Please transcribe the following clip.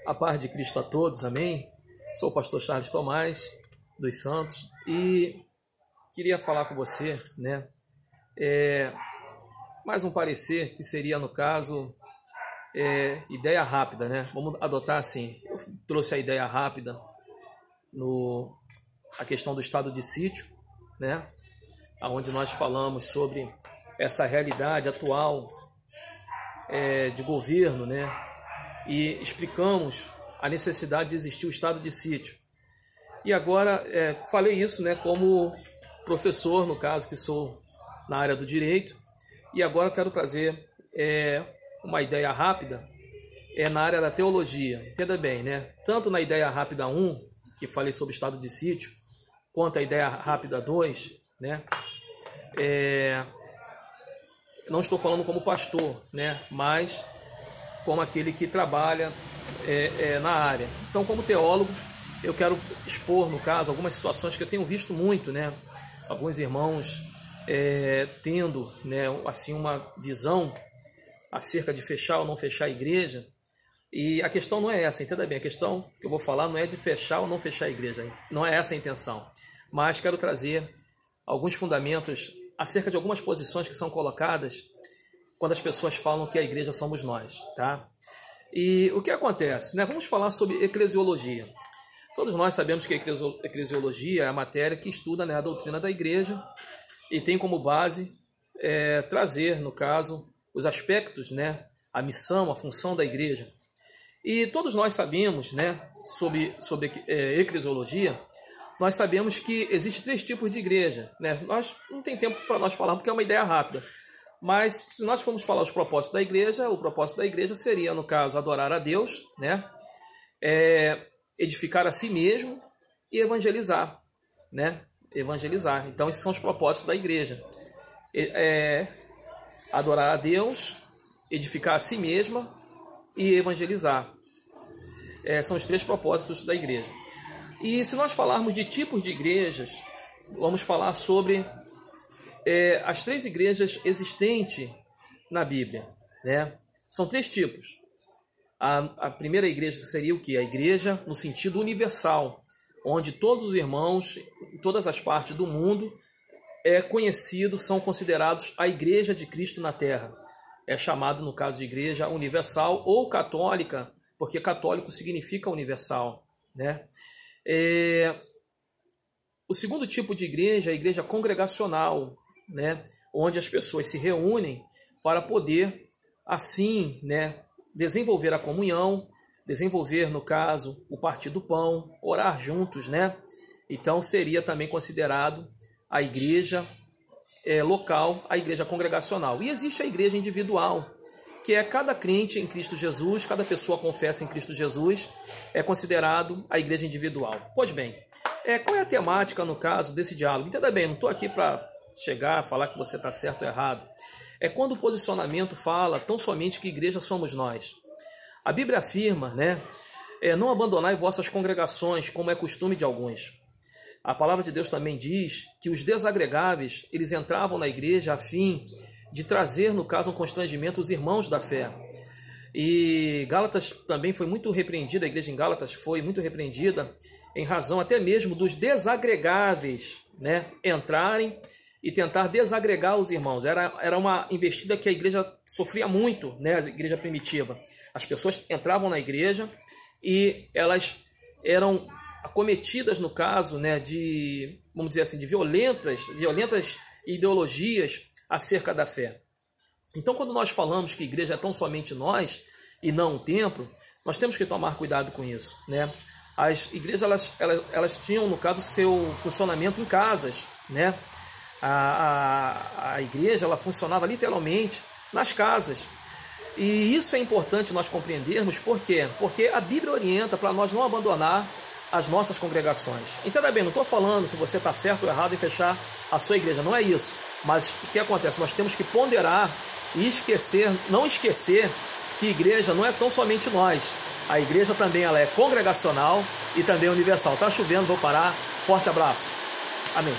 A paz de Cristo a todos, amém? Sou o pastor Charles Tomás dos Santos e queria falar com você, mais um parecer que seria, no caso, ideia rápida, Vamos adotar assim. Eu trouxe a ideia rápida a questão do estado de sítio, onde nós falamos sobre essa realidade atual de governo, e explicamos a necessidade de existir o estado de sítio. E agora falei isso como professor, no caso, que sou na área do direito, e agora quero trazer uma ideia rápida na área da teologia. Entenda bem, tanto na ideia rápida 1, que falei sobre o estado de sítio, quanto a ideia rápida 2, não estou falando como pastor, mas como aquele que trabalha na área. Então, como teólogo, eu quero expor, no caso, algumas situações que eu tenho visto muito, alguns irmãos tendo, assim, uma visão acerca de fechar ou não fechar a igreja. E a questão não é essa, entenda bem, a questão que eu vou falar não é de fechar ou não fechar a igreja, não é essa a intenção. Mas quero trazer alguns fundamentos acerca de algumas posições que são colocadas quando as pessoas falam que a igreja somos nós, tá? E o que acontece, Vamos falar sobre eclesiologia. Todos nós sabemos que a eclesiologia é a matéria que estuda, a doutrina da igreja e tem como base trazer, no caso, os aspectos, a missão, a função da igreja. E todos nós sabemos, sobre eclesiologia, nós sabemos que existem 3 tipos de igreja, Nós não tem tempo para nós falar porque é uma ideia rápida. Mas se nós formos falar os propósitos da igreja, o propósito da igreja seria, no caso, adorar a Deus, edificar a si mesmo e evangelizar, Evangelizar. Então, esses são os propósitos da igreja. Adorar a Deus, edificar a si mesma e evangelizar. São os 3 propósitos da igreja. E se nós falarmos de tipos de igrejas, vamos falar sobre as 3 igrejas existentes na Bíblia, São 3 tipos. A primeira igreja seria o quê? A igreja no sentido universal, onde todos os irmãos, em todas as partes do mundo, são considerados a igreja de Cristo na terra. É chamado, no caso de igreja universal ou católica, porque católico significa universal, O segundo tipo de igreja é a igreja congregacional, onde as pessoas se reúnem para poder, assim, desenvolver a comunhão, desenvolver, no caso, o partir do pão, orar juntos, Então, seria também considerado a igreja local, a igreja congregacional. E existe a igreja individual, que é cada crente em Cristo Jesus, cada pessoa confessa em Cristo Jesus, é considerado a igreja individual. Pois bem, qual é a temática, no caso, desse diálogo? Entenda bem, não estou aqui para chegar a falar que você está certo ou errado. É quando o posicionamento fala tão somente que igreja somos nós. A Bíblia afirma, não abandonai vossas congregações, como é costume de alguns. A palavra de Deus também diz que os desagregáveis, eles entravam na igreja a fim de trazer, no caso, um constrangimento aos irmãos da fé. E Gálatas também foi muito repreendida, a igreja em Gálatas foi muito repreendida, em razão até mesmo dos desagregáveis, entrarem e tentar desagregar os irmãos. Era uma investida que a igreja sofria muito, a igreja primitiva. As pessoas entravam na igreja e elas eram acometidas, no caso, de, vamos dizer assim, de violentas ideologias acerca da fé. Então, quando nós falamos que a igreja é tão somente nós e não um templo, nós temos que tomar cuidado com isso, As igrejas, elas tinham, no caso, seu funcionamento em casas, A igreja, ela funcionava literalmente nas casas. E isso é importante nós compreendermos, por quê? Porque a Bíblia orienta para nós não abandonar as nossas congregações. Entenda bem, não estou falando se você está certo ou errado em fechar a sua igreja, não é isso. Mas o que acontece? Nós temos que ponderar e não esquecer que igreja não é tão somente nós. A igreja também ela é congregacional e também universal. Está chovendo, vou parar. Forte abraço. Amém.